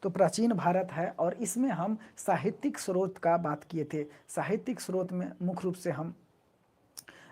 तो प्राचीन भारत है और इसमें हम साहित्यिक स्रोत का बात किए थे। साहित्यिक स्रोत में मुख्य रूप से हम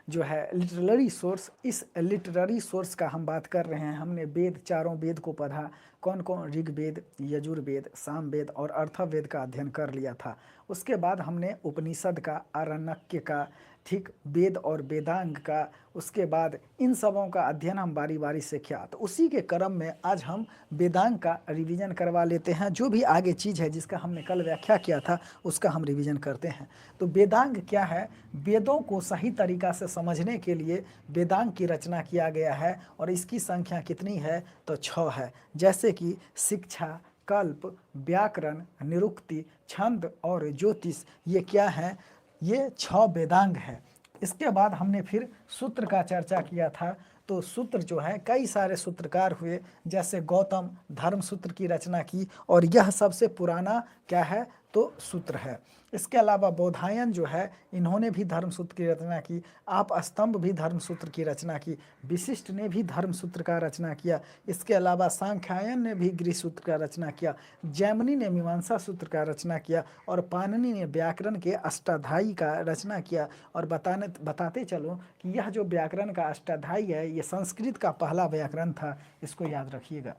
जो है लिटरेरी सोर्स, इस लिटरेरी सोर्स का हम बात कर रहे हैं। हमने वेद, चारों वेद को पढ़ा, कौन कौन, ऋग्वेद, यजुर्वेद, सामवेद और अर्थवेद का अध्ययन कर लिया था। उसके बाद हमने उपनिषद का, आरण्यक का, ठीक, वेद और वेदांग का, उसके बाद इन सबों का अध्ययन हम बारी बारी से किया। तो उसी के क्रम में आज हम वेदांग का रिवीजन करवा लेते हैं। जो भी आगे चीज़ है जिसका हमने कल व्याख्या किया था उसका हम रिवीजन करते हैं। तो वेदांग क्या है? वेदों को सही तरीक़ा से समझने के लिए वेदांग की रचना किया गया है और इसकी संख्या कितनी है? तो 6 है। जैसे कि शिक्षा, कल्प, व्याकरण, निरुक्ति, छंद और ज्योतिष, ये क्या है? ये 6 वेदांग है। इसके बाद हमने फिर सूत्र का चर्चा किया था। तो सूत्र जो है, कई सारे सूत्रकार हुए, जैसे गौतम धर्म सूत्र की रचना की और यह सबसे पुराना क्या है? तो सूत्र है। इसके अलावा बौधायन जो है, इन्होंने भी धर्म सूत्र की रचना की। आप स्तंभ भी धर्म सूत्र की रचना की। विशिष्ट ने भी धर्म सूत्र का रचना किया। इसके अलावा सांख्यायन ने भी गृह सूत्र का रचना किया। जैमिनी ने मीमांसा सूत्र का रचना किया और पाणिनि ने व्याकरण के अष्टाध्यायी का रचना किया। और बताते चलो कि यह जो व्याकरण का अष्टाध्यायी है, ये संस्कृत का पहला व्याकरण था, इसको याद रखिएगा।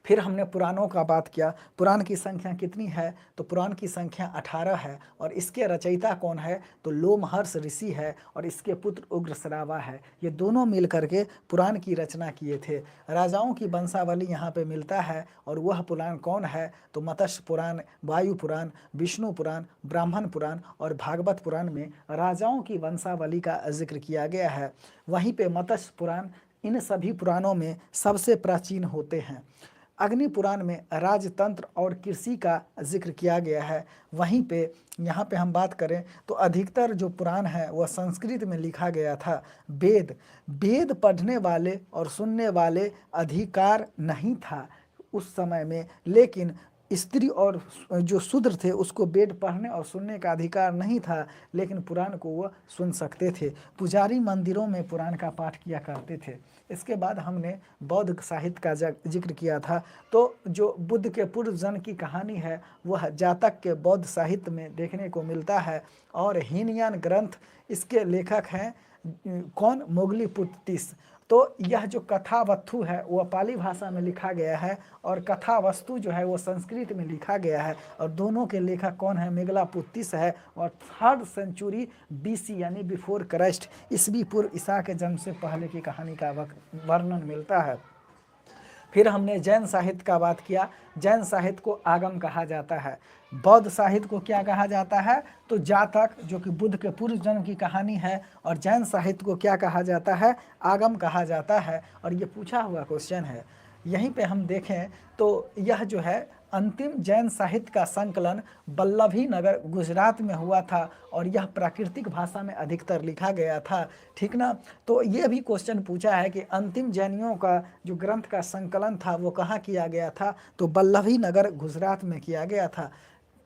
फिर हमने पुराणों का बात किया। पुराण की संख्या कितनी है? तो पुराण की संख्या 18 है और इसके रचयिता कौन है? तो लोमहर्ष ऋषि है और इसके पुत्र उग्रश्रावा है। ये दोनों मिल करके पुराण की रचना किए थे। राजाओं की वंशावली यहाँ पे मिलता है और वह पुराण कौन है? तो मत्स्य पुराण, वायु पुराण, विष्णु पुराण, ब्राह्मण पुराण और भागवत पुराण में राजाओं की वंशावली का जिक्र किया गया है। वहीं पे मत्स्य पुराण इन सभी पुराणों में सबसे प्राचीन होते हैं। अग्नि पुराण में राजतंत्र और कृषि का जिक्र किया गया है। वहीं पे यहाँ पे हम बात करें तो अधिकतर जो पुराण है वह संस्कृत में लिखा गया था। वेद पढ़ने वाले और सुनने वाले अधिकार नहीं था उस समय में, लेकिन स्त्री और जो शूद्र थे उसको वेद पढ़ने और सुनने का अधिकार नहीं था, लेकिन पुराण को वह सुन सकते थे। पुजारी मंदिरों में पुराण का पाठ किया करते थे। इसके बाद हमने बौद्ध साहित्य का जिक्र किया था। तो जो बुद्ध के पूर्व जन्म की कहानी है वह जातक के बौद्ध साहित्य में देखने को मिलता है। और हीनयान ग्रंथ, इसके लेखक हैं कौन? मोगलीपुत्तिस। तो यह जो कथावस्तु है वह पाली भाषा में लिखा गया है और कथावस्तु जो है वो संस्कृत में लिखा गया है। और दोनों के लेखक कौन है? मेगलापुत्तिस है और 3rd सेंचुरी BC यानी बिफोर क्राइस्ट, ईस्वी पूर्व ईसा के जन्म से पहले की कहानी का वर्णन मिलता है। फिर हमने जैन साहित्य का बात किया। जैन साहित्य को आगम कहा जाता है। बौद्ध साहित्य को क्या कहा जाता है? तो जातक, जो कि बुद्ध के पूर्व जन्म की कहानी है। और जैन साहित्य को क्या कहा जाता है? आगम कहा जाता है। और ये पूछा हुआ क्वेश्चन है। यहीं पे हम देखें तो यह जो है अंतिम जैन साहित्य का संकलन वल्लभी नगर गुजरात में हुआ था और यह प्राकृतिक भाषा में अधिकतर लिखा गया था। ठीक ना? तो ये भी क्वेश्चन पूछा है कि अंतिम जैनियों का जो ग्रंथ का संकलन था वो कहाँ किया गया था? तो वल्लभी नगर गुजरात में किया गया था।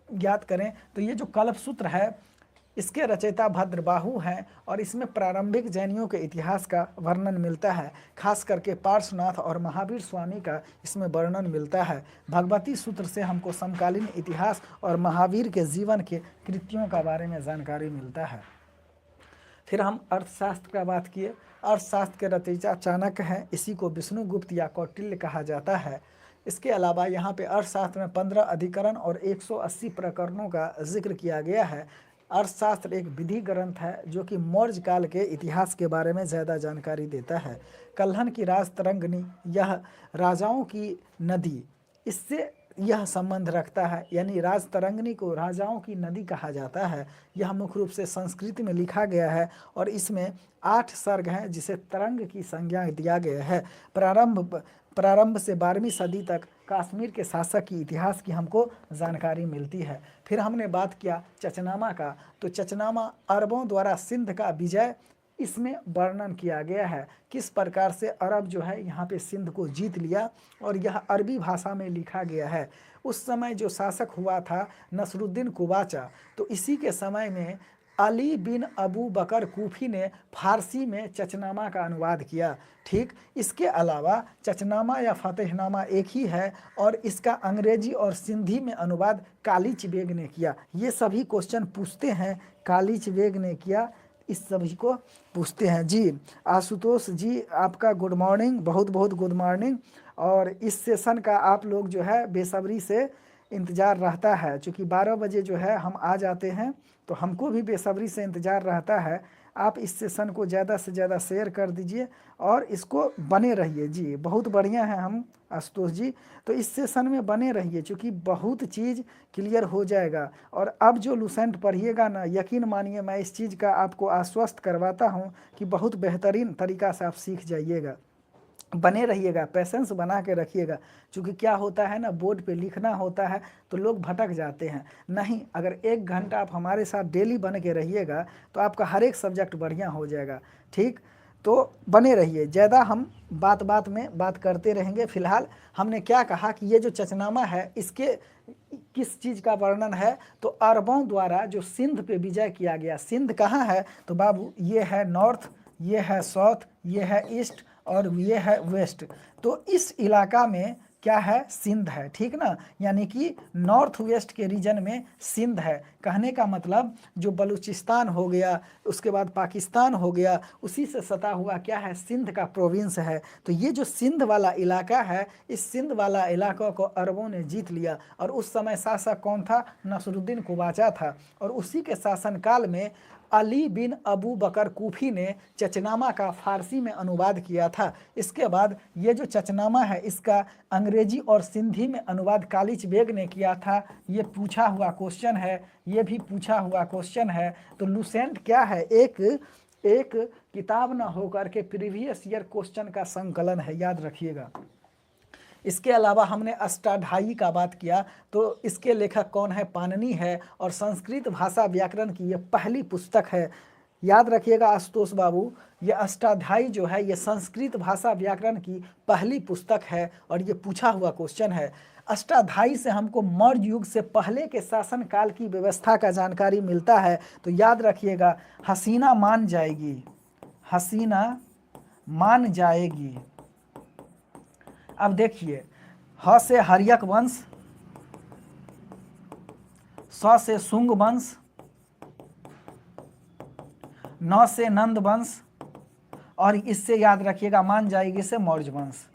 याद करें तो ये जो कल्पसूत्र है इसके रचयिता भद्रबाहु हैं और इसमें प्रारंभिक जैनियों के इतिहास का वर्णन मिलता है। खास करके पार्श्वनाथ और महावीर स्वामी का इसमें वर्णन मिलता है। भगवती सूत्र से हमको समकालीन इतिहास और महावीर के जीवन के कृत्यों का बारे में जानकारी मिलता है। फिर हम अर्थशास्त्र का बात किए। अर्थशास्त्र के रचयिता चाणक्य हैं। इसी को विष्णुगुप्त या कौटिल्य कहा जाता है। इसके अलावा यहाँ पे अर्थशास्त्र में 15 अधिकरण और 180 प्रकरणों का जिक्र किया गया है। अर्थशास्त्र एक विधि ग्रंथ है जो कि मौर्य काल के इतिहास के बारे में ज़्यादा जानकारी देता है। कल्हन की राजतरंगिणी, यह राजाओं की नदी, इससे यह संबंध रखता है। यानी राजतरंगिणी को राजाओं की नदी कहा जाता है। यह मुख्य रूप से संस्कृत में लिखा गया है और इसमें 8 सर्ग हैं जिसे तरंग की संज्ञा दिया गया है। प्रारंभ से 12वीं सदी तक कश्मीर के शासक की इतिहास की हमको जानकारी मिलती है। फिर हमने बात किया चचनामा का। तो चचनामा अरबों द्वारा सिंध का विजय, इसमें वर्णन किया गया है। किस प्रकार से अरब जो है यहाँ पे सिंध को जीत लिया और यह अरबी भाषा में लिखा गया है। उस समय जो शासक हुआ था नसरुद्दीन कुबाचा, तो इसी के समय में अली बिन अबू बकर कूफी ने फारसी में चचनामा का अनुवाद किया। ठीक, इसके अलावा चचनामा या फतेहनामा एक ही है और इसका अंग्रेजी और सिंधी में अनुवाद कालीच बेग ने किया। ये सभी क्वेश्चन पूछते हैं, कालीच बेग ने किया, इस सभी को पूछते हैं। जी आशुतोष जी, आपका गुड मॉर्निंग, बहुत बहुत गुड मॉर्निंग। और इस सेशन का आप लोग जो है बेसब्री से इंतज़ार रहता है, चूँकि 12 बजे जो है हम आ जाते हैं, तो हमको भी बेसब्री से इंतज़ार रहता है। आप इस सेशन को ज़्यादा से ज़्यादा शेयर कर दीजिए और इसको बने रहिए। जी बहुत बढ़िया है हम आशुतोष जी, तो इस सेशन में बने रहिए, चूँकि बहुत चीज़ क्लियर हो जाएगा। और अब जो लुसेंट पढ़िएगा ना, यकीन मानिए मैं इस चीज़ का आपको आश्वस्त करवाता हूँ कि बहुत बेहतरीन तरीक़ा से आप सीख जाइएगा। बने रहिएगा, पेशेंस बना के रखिएगा, क्योंकि क्या होता है ना, बोर्ड पे लिखना होता है तो लोग भटक जाते हैं। नहीं, अगर 1 घंटा आप हमारे साथ डेली बन के रहिएगा तो आपका हर एक सब्जेक्ट बढ़िया हो जाएगा। ठीक, तो बने रहिए, ज़्यादा हम बात बात में बात करते रहेंगे। फिलहाल हमने क्या कहा कि ये जो चचनामा है इसके किस चीज़ का वर्णन है, तो अरबों द्वारा जो सिंध पे विजय किया गया। सिंध कहाँ है, तो बाबू ये है नॉर्थ, ये है साउथ, ये है ईस्ट और ये है वेस्ट। तो इस इलाका में क्या है, सिंध है। ठीक ना, यानी कि नॉर्थ वेस्ट के रीजन में सिंध है। कहने का मतलब जो बलूचिस्तान हो गया, उसके बाद पाकिस्तान हो गया, उसी से सटा हुआ क्या है, सिंध का प्रोविंस है। तो ये जो सिंध वाला इलाका है, इस सिंध वाला इलाका को अरबों ने जीत लिया। और उस समय शासक कौन था, नसरुद्दीन कुबाचा था। और उसी के शासनकाल में अली बिन अबू बकर कूफी ने चचनामा का फारसी में अनुवाद किया था। इसके बाद ये जो चचनामा है इसका अंग्रेजी और सिंधी में अनुवाद कालीच बेग ने किया था। ये पूछा हुआ क्वेश्चन है, ये भी पूछा हुआ क्वेश्चन है। तो लुसेंट क्या है, एक किताब ना होकर के प्रीवियस ईयर क्वेश्चन का संकलन है, याद रखिएगा। इसके अलावा हमने अष्टाध्यायी का बात किया, तो इसके लेखक कौन है, पाणिनि है। और संस्कृत भाषा व्याकरण की ये पहली पुस्तक है। याद रखिएगा आशुतोष बाबू, ये अष्टाध्यायी जो है ये संस्कृत भाषा व्याकरण की पहली पुस्तक है और ये पूछा हुआ क्वेश्चन है। अष्टाध्यायी से हमको मौर्य युग से पहले के शासन काल की व्यवस्था का जानकारी मिलता है। तो याद रखिएगा, हसीना मान जाएगी, हसीना मान जाएगी। अब देखिए, ह से हर्यक वंश, स से शुंग वंश, न से नंद वंश और इससे याद रखिएगा मान जाएगी से मौर्य वंश।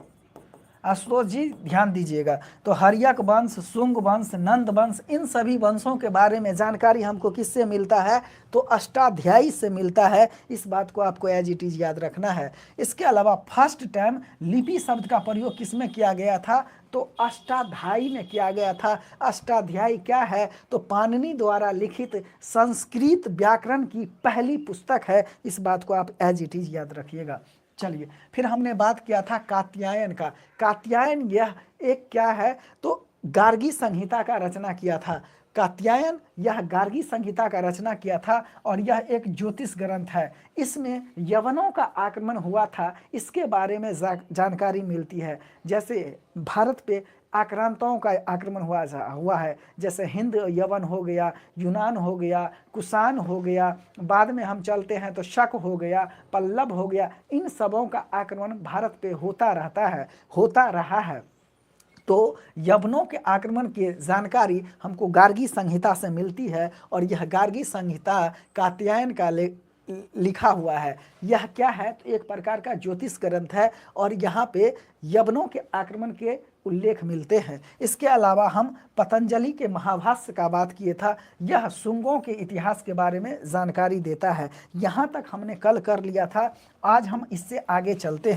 आशुतोष जी ध्यान दीजिएगा, तो हर्यक वंश, शुंग वंश, नंद वंश, इन सभी वंशों के बारे में जानकारी हमको किससे मिलता है, तो अष्टाध्यायी से मिलता है। इस बात को आपको एज इट इज याद रखना है। इसके अलावा फर्स्ट टाइम लिपि शब्द का प्रयोग किसमें किया गया था, तो अष्टाध्यायी में किया गया था। अष्टाध्यायी क्या है, तो पाणिनि द्वारा लिखित संस्कृत व्याकरण की पहली पुस्तक है। इस बात को आप एज इट इज याद रखिएगा। चलिए, फिर हमने बात किया था कात्यायन का। कात्यायन यह एक क्या है, तो गार्गी संहिता का रचना किया था। कात्यायन यह गार्गी संहिता का रचना किया था और यह एक ज्योतिष ग्रंथ है। इसमें यवनों का आक्रमण हुआ था, इसके बारे में जानकारी मिलती है। जैसे भारत पे आक्रांताओं का आक्रमण हुआ है, जैसे हिंद यवन हो गया, यूनान हो गया, कुषाण हो गया, बाद में हम चलते हैं तो शक हो गया, पल्लव हो गया। इन सबों का आक्रमण भारत पे होता रहा है। तो यवनों के आक्रमण की जानकारी हमको गार्गी संहिता से मिलती है और यह गार्गी संहिता कात्यायन का लिखा हुआ है। यह क्या है, तो एक प्रकार का ज्योतिष ग्रंथ है और यहाँ पे यवनों के आक्रमण के उल्लेख मिलते हैं। इसके अलावा हम पतंजलि के महाभाष्य का बात किए था, यह शुंगों के इतिहास के बारे में जानकारी देता है। यहाँ तक हमने कल कर लिया था, आज हम इससे आगे चलते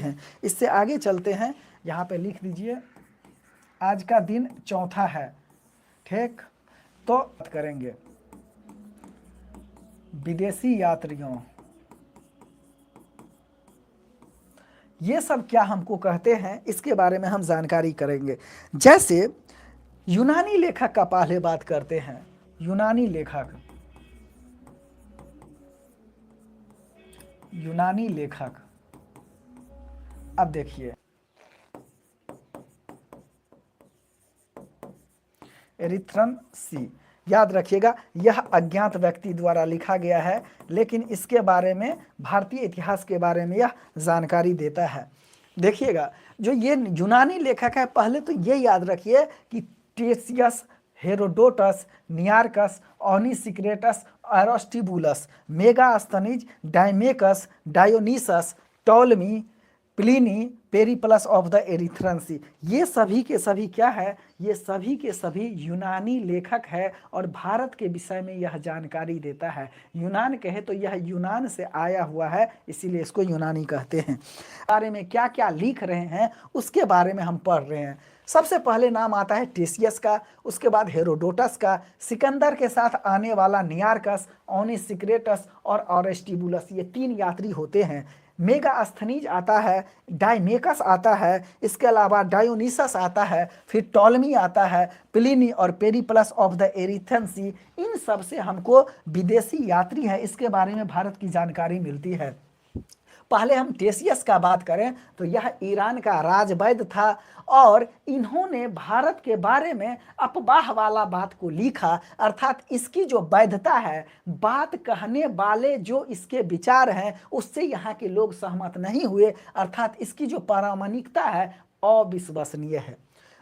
हैं। यहाँ पे लिख दीजिए, आज का दिन चौथा है। ठीक, तो बात करेंगे विदेशी यात्रियों, ये सब क्या हमको कहते हैं, इसके बारे में हम जानकारी करेंगे। जैसे यूनानी लेखक का पहले बात करते हैं। यूनानी लेखक, अब देखिए, एरिथ्रन सी, याद रखिएगा, यह अज्ञात व्यक्ति द्वारा लिखा गया है, लेकिन इसके बारे में, भारतीय इतिहास के बारे में यह जानकारी देता है। देखिएगा, जो ये यूनानी लेखक है, पहले तो ये याद रखिए कि Ctesias, Herodotus, Nearchus, Onesicritus, Aristobulus, Megasthenes, Deimachus, Dionysus, Ptolemy, Pliny, Periplus of the Erythraean Sea, ये सभी के सभी क्या है, ये सभी के सभी यूनानी लेखक है और भारत के विषय में यह जानकारी देता है। यूनान कहे तो यह यूनान से आया हुआ है, इसीलिए इसको यूनानी कहते हैं। बारे में क्या क्या लिख रहे हैं उसके बारे में हम पढ़ रहे हैं। सबसे पहले नाम आता है टेसियस का, उसके बाद हेरोडोटस का, सिकंदर के साथ आने वाला नियार्कस, ओनिसिक्रेटस और ओरेस्टिबुलस, ये 3 यात्री होते हैं। मेगास्थनीज आता है, डायमेकस आता है, इसके अलावा डायोनीसस आता है, फिर टॉलमी आता है, प्लिनी और पेरिप्लस ऑफ द एरिथ्रन सी। इन सब से हमको विदेशी यात्री हैं इसके बारे में भारत की जानकारी मिलती है। पहले हम टेसियस का बात करें तो यह ईरान का राजवैद्य था और इन्होंने भारत के बारे में अफवाह वाला बात को लिखा, अर्थात इसकी जो वैधता है, बात कहने वाले जो इसके विचार हैं उससे यहाँ के लोग सहमत नहीं हुए, अर्थात इसकी जो प्रामाणिकता है अविश्वसनीय है।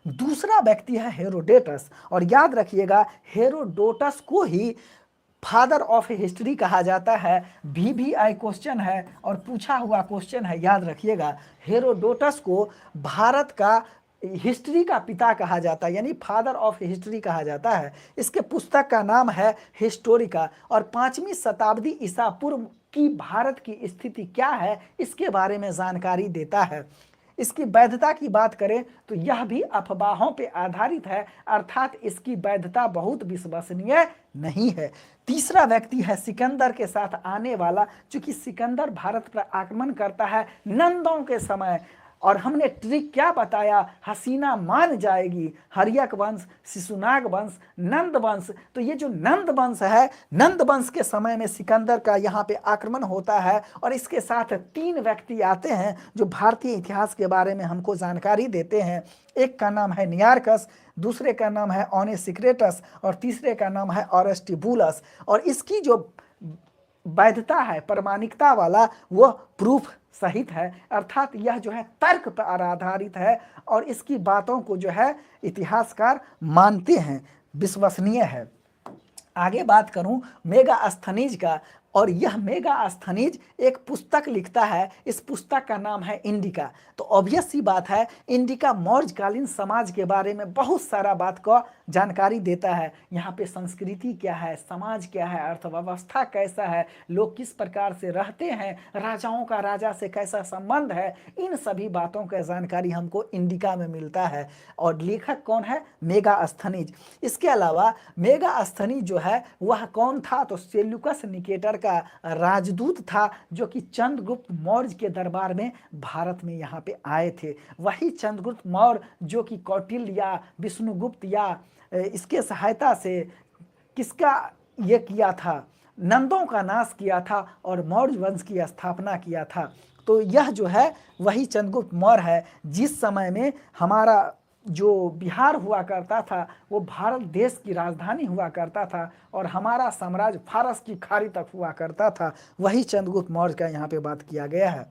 दूसरा व्यक्ति है हेरोडोटस, और याद रखिएगा हेरोडोटस को ही फादर ऑफ हिस्ट्री कहा जाता है। VVI क्वेश्चन है और पूछा हुआ क्वेश्चन है, याद रखिएगा। हेरोडोटस को भारत का हिस्ट्री का पिता कहा जाता है, यानी फादर ऑफ हिस्ट्री कहा जाता है। इसके पुस्तक का नाम है हिस्टोरिका और 5वीं शताब्दी ईसा पूर्व की भारत की स्थिति क्या है इसके बारे में जानकारी देता है। इसकी वैधता की बात करें तो यह भी अफवाहों पे आधारित है, अर्थात इसकी वैधता बहुत विश्वसनीय नहीं है। तीसरा व्यक्ति है सिकंदर के साथ आने वाला, चूंकि सिकंदर भारत पर आक्रमण करता है नंदों के समय, और हमने ट्रिक क्या बताया, हसीना मान जाएगी, हर्यक वंश, शिशुनाग वंश, नंद वंश। तो ये जो नंद वंश है, नंद वंश के समय में सिकंदर का यहाँ पे आक्रमण होता है और इसके साथ 3 व्यक्ति आते हैं जो भारतीय इतिहास के बारे में हमको जानकारी देते हैं। एक का नाम है नियार्कस, दूसरे का नाम है ओनिसिक्रेटस और तीसरे का नाम है ओरेस्टिबुलस। और इसकी जो वैधता है, प्रामाणिकता वाला, वह प्रूफ सहित है, अर्थात यह जो है तर्क पर आधारित है और इसकी बातों को जो है इतिहासकार मानते हैं, विश्वसनीय है। आगे बात करूं मेगास्थनीज का, और यह मेगास्थनीज एक पुस्तक लिखता है, इस पुस्तक का नाम है इंडिका। तो ऑब्वियस सी बात है, इंडिका मौर्यकालीन समाज के बारे में बहुत सारा बात को जानकारी देता है। यहाँ पे संस्कृति क्या है, समाज क्या है, अर्थव्यवस्था कैसा है, लोग किस प्रकार से रहते हैं, राजाओं का राजा से कैसा संबंध है, इन सभी बातों का जानकारी हमको इंडिका में मिलता है। और लेखक कौन है, मेगास्थनीज। इसके अलावा मेगास्थनीज जो है वह कौन था, तो सेल्यूकस निकेटर का राजदूत था, जो कि चंद्रगुप्त मौर्य के दरबार में भारत में यहाँ पे आए थे। वही चंद्रगुप्त मौर्य जो कि कौटिल्य या विष्णुगुप्त या इसके सहायता से किसका ये किया था, नंदों का नाश किया था और मौर्य वंश की स्थापना किया था। तो यह जो है वही चंद्रगुप्त मौर्य है, जिस समय में हमारा जो बिहार हुआ करता था वो भारत देश की राजधानी हुआ करता था और हमारा साम्राज्य फारस की खाड़ी तक हुआ करता था, वही चंद्रगुप्त मौर्य का यहाँ पे बात किया गया है।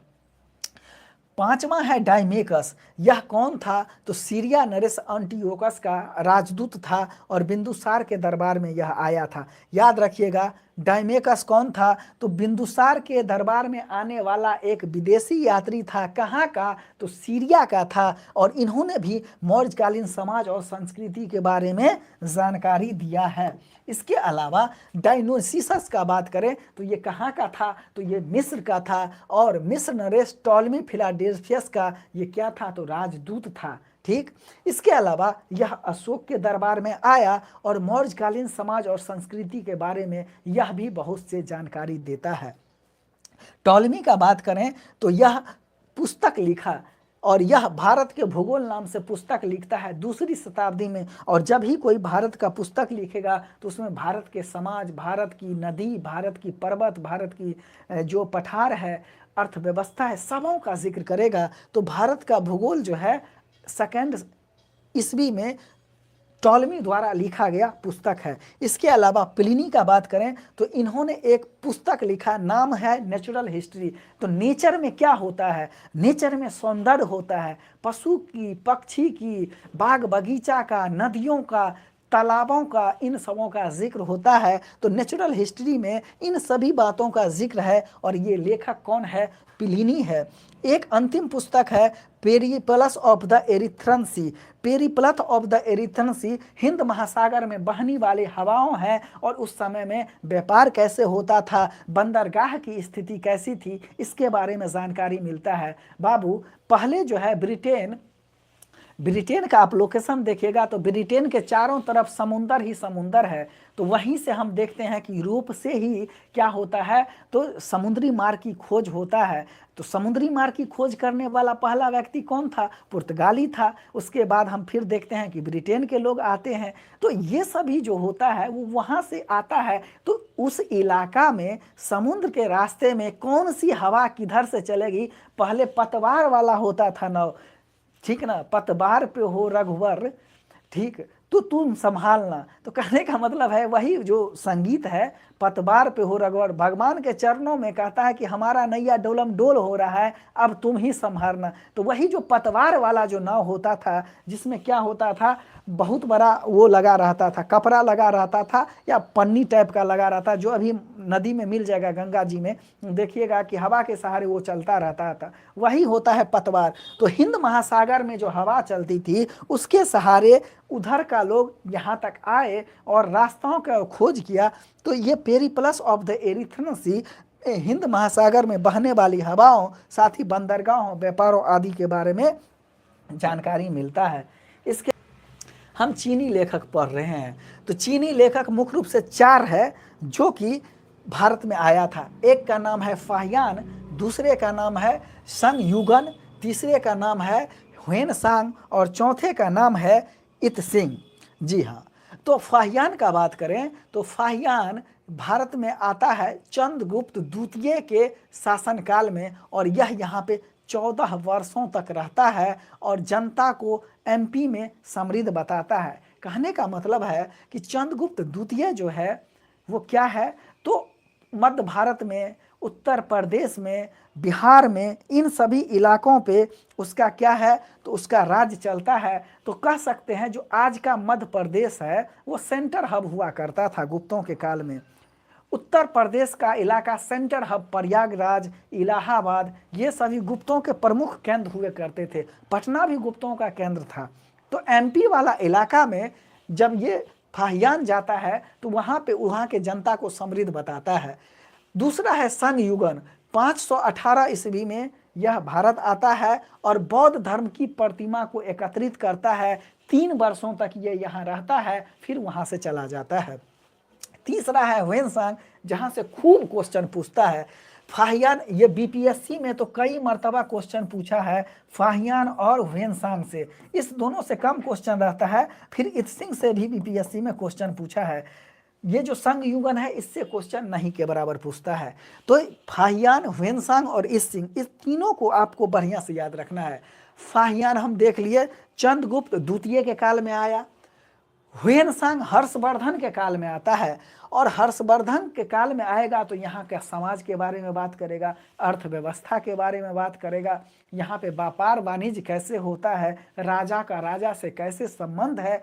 5वां है डायमेकस। यह कौन था, तो सीरिया नरेश एंटियोकस का राजदूत था और बिंदुसार के दरबार में यह आया था। याद रखिएगा डायमेकस कौन था, तो बिंदुसार के दरबार में आने वाला एक विदेशी यात्री था। कहाँ का, तो सीरिया का था और इन्होंने भी मौर्यकालीन समाज और संस्कृति के बारे में जानकारी दिया है। इसके अलावा डायनोसिसस का बात करें तो ये कहाँ का था, तो ये मिस्र का था और मिस्र नरेश टॉलमी फिलाडेल्फियस का ये क्या था, तो राजदूत था। ठीक, इसके अलावा यह अशोक के दरबार में आया और मौर्यकालीन समाज और संस्कृति के बारे में यह भी बहुत से जानकारी देता है। टॉलमी का बात करें तो यह पुस्तक लिखा और यह भारत के भूगोल नाम से पुस्तक लिखता है 2री शताब्दी में। और जब ही कोई भारत का पुस्तक लिखेगा तो उसमें भारत के समाज, भारत की नदी, भारत की पर्वत, भारत की जो पठार है, अर्थव्यवस्था है, सबों का जिक्र करेगा। तो भारत का भूगोल जो है 2nd ईस्वी में टॉलमी द्वारा लिखा गया पुस्तक है। इसके अलावा प्लिनी का बात करें तो इन्होंने एक पुस्तक लिखा, नाम है नेचुरल हिस्ट्री। तो नेचर में क्या होता है, नेचर में सौंदर्य होता है, पशु की, पक्षी की, बाग बगीचा का, नदियों का, तालाबों का, इन सबों का जिक्र होता है। तो नेचुरल हिस्ट्री में इन सभी बातों का जिक्र है और ये लेखक कौन है, प्लिनी है। एक अंतिम पुस्तक है Periplus of the Erythraean Sea. Periplus of the Erythraean Sea हिंद महासागर में बहने वाली हवाओं है और उस समय में व्यापार कैसे होता था, बंदरगाह की स्थिति कैसी थी, इसके बारे में जानकारी मिलता है। बाबू पहले जो है ब्रिटेन का आप लोकेशन देखिएगा तो ब्रिटेन के चारों तरफ समुंदर ही समुंदर है। तो वहीं से हम देखते हैं कि यूरोप से ही क्या होता है, तो समुद्री मार्ग की खोज होता है। तो समुद्री मार्ग की खोज करने वाला पहला व्यक्ति कौन था, पुर्तगाली था। उसके बाद हम फिर देखते हैं कि ब्रिटेन के लोग आते हैं। तो ये सभी जो होता है वो वहाँ से आता है। तो उस इलाका में समुद्र के रास्ते में कौन सी हवा किधर से चलेगी, पहले पतवार वाला होता था नाव, ठीक ना, पतवार पे हो रघुवर, ठीक, तो तुम संभालना। तो कहने का मतलब है वही जो संगीत है, पतवार पे हो रघुवर, भगवान के चरणों में कहता है कि हमारा नैया डोलम डोल हो रहा है, अब तुम ही संभालना। तो वही जो पतवार वाला जो नाव होता था, जिसमें क्या होता था, बहुत बड़ा वो लगा रहता था, कपड़ा लगा रहता था या पन्नी टाइप का लगा रहता, जो अभी नदी में मिल जाएगा, गंगा जी में देखिएगा कि हवा के सहारे वो चलता रहता था, वही होता है पतवार। तो हिंद महासागर में जो हवा चलती थी उसके सहारे उधर का लोग यहाँ तक आए और रास्ताओं का खोज किया। तो ये Periplus of the Erythraean Sea हिंद महासागर में बहने वाली हवाओं, साथ ही बंदरगाहों, व्यापारों आदि के बारे में जानकारी मिलता है। इसके हम चीनी लेखक पढ़ रहे हैं। तो चीनी लेखक मुख्य रूप से 4 है जो कि भारत में आया था। एक का नाम है फाहियान, दूसरे का नाम है संग युगन, तीसरे का नाम है ह्वेन सांग और चौथे का नाम है इत सिंह। जी हाँ, तो फाहियान का बात करें तो फाहियान भारत में आता है चंद्रगुप्त द्वितीय के शासनकाल में और यह यहाँ पे 14 वर्षों तक रहता है और जनता को एमपी में समृद्ध बताता है। कहने का मतलब है कि चंद्रगुप्त द्वितीय जो है वो क्या है, तो मध्य भारत में, उत्तर प्रदेश में, बिहार में, इन सभी इलाकों पे उसका क्या है, तो उसका राज्य चलता है। तो कह सकते हैं जो आज का मध्य प्रदेश है वो सेंटर हब हुआ करता था गुप्तों के काल में। उत्तर प्रदेश का इलाका सेंटर हब प्रयागराज, इलाहाबाद, ये सभी गुप्तों के प्रमुख केंद्र हुए करते थे। पटना भी गुप्तों का केंद्र था। तो एमपी वाला इलाका में जब ये फाहियान जाता है तो वहाँ पे वहाँ के जनता को समृद्ध बताता है। दूसरा है सन युगन, 518 ईस्वी में यह भारत आता है और बौद्ध धर्म की प्रतिमा को एकत्रित करता है। 3 वर्षों तक ये यहाँ रहता है, फिर वहाँ से चला जाता है। तीसरा है ह्वेन सांग, जहाँ से खूब क्वेश्चन पूछता है। फाहियान, ये बीपीएससी में तो कई मर्तबा क्वेश्चन पूछा है फाहियान और ह्वेन सांग से, इस दोनों से कम क्वेश्चन रहता है। फिर इत सिंह से भी बीपीएससी में क्वेश्चन पूछा है। ये जो संग युगन है इससे क्वेश्चन नहीं के बराबर पूछता है। तो फाहियान, ह्वेन सांग और इत सिंह, इस तीनों को आपको बढ़िया से याद रखना है। फाहियान हम देख लिए चंद्रगुप्त द्वितीय के काल में आया, ह्वेन सांग हर्षवर्धन के काल में आता है और हर्षवर्धन के काल में आएगा तो यहाँ के समाज के बारे में बात करेगा, अर्थव्यवस्था के बारे में बात करेगा, यहाँ पे व्यापार वाणिज्य कैसे होता है, राजा का राजा से कैसे संबंध है,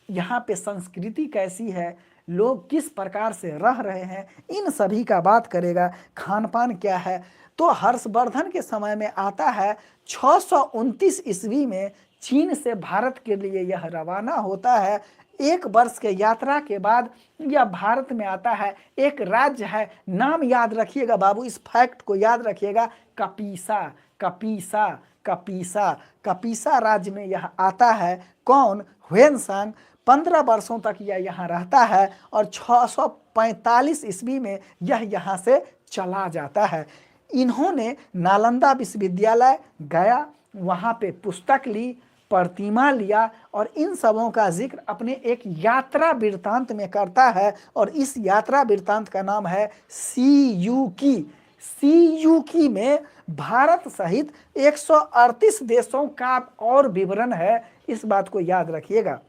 यहाँ पे संस्कृति कैसी है, लोग किस प्रकार से रह रहे हैं, इन सभी का बात करेगा। खान पान क्या है। तो हर्षवर्धन के समय में आता है 629 ईस्वी में चीन से भारत के लिए यह रवाना होता है। 1 वर्ष के यात्रा के बाद यह भारत में आता है। एक राज्य है, नाम याद रखिएगा बाबू, इस फैक्ट को याद रखिएगा, कपीसा। कपीसा कपीसा कपीसा राज्य में यह आता है। कौन? ह्वेन सांग। 15 वर्षों तक यह यहाँ रहता है और 645 ईस्वी में यह यहाँ से चला जाता है। इन्होंने नालंदा विश्वविद्यालय गया, वहाँ पे पुस्तक ली, प्रतिमा लिया और इन सबों का जिक्र अपने एक यात्रा वृत्तांत में करता है और इस यात्रा वृत्तांत का नाम है सीयूकी। सीयूकी में भारत सहित 138 देशों का और विवरण है, इस बात को याद रखिएगा।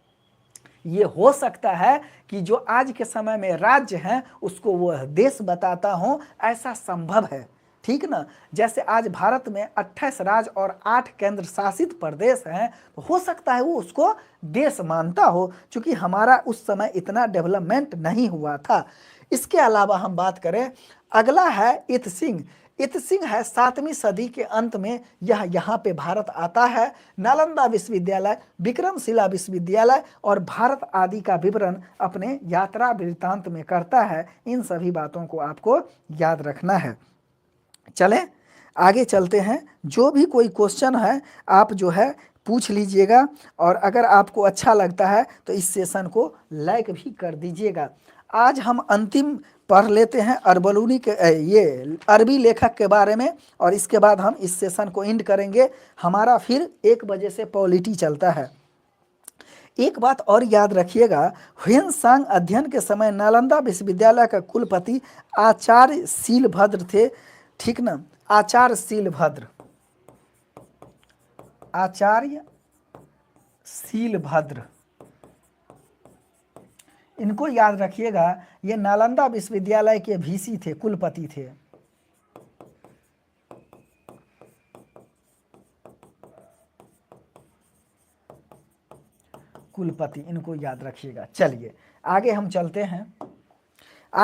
ये हो सकता है कि जो आज के समय में राज्य हैं उसको वह देश बताता हूं, ऐसा संभव है। ठीक ना, जैसे आज भारत में 28 राज्य और 8 केंद्र शासित प्रदेश हैं, तो हो सकता है वो उसको देश मानता हो, क्योंकि हमारा उस समय इतना डेवलपमेंट नहीं हुआ था। इसके अलावा हम बात करें, अगला है इत सिंह। इत सिंह है 7वीं सदी के अंत में यह यहाँ पे भारत आता है। नालंदा विश्वविद्यालय, विक्रमशिला विश्वविद्यालय और भारत आदि का विवरण अपने यात्रा वृत्तांत में करता है। इन सभी बातों को आपको याद रखना है। चलें आगे चलते हैं। जो भी कोई क्वेश्चन है आप जो है पूछ लीजिएगा, और अगर आपको अच्छा लगता है तो इस सेशन को लाइक भी कर दीजिएगा। आज हम अंतिम पढ़ लेते हैं अरबलूनी के ये अरबी लेखक के बारे में, और इसके बाद हम इस सेशन को एंड करेंगे। हमारा फिर 1 बजे से पॉलिटी चलता है। एक बात और याद रखिएगा, ह्वेन-सांग अध्ययन के समय नालंदा विश्वविद्यालय का कुलपति आचार्य शीलभद्र थे। ठीक ना, आचार्य शीलभद्र, आचार्य शीलभद्र, इनको याद रखिएगा। ये नालंदा विश्वविद्यालय के वीसी थे, कुलपति थे। कुलपति, इनको याद रखिएगा। चलिए आगे हम चलते हैं।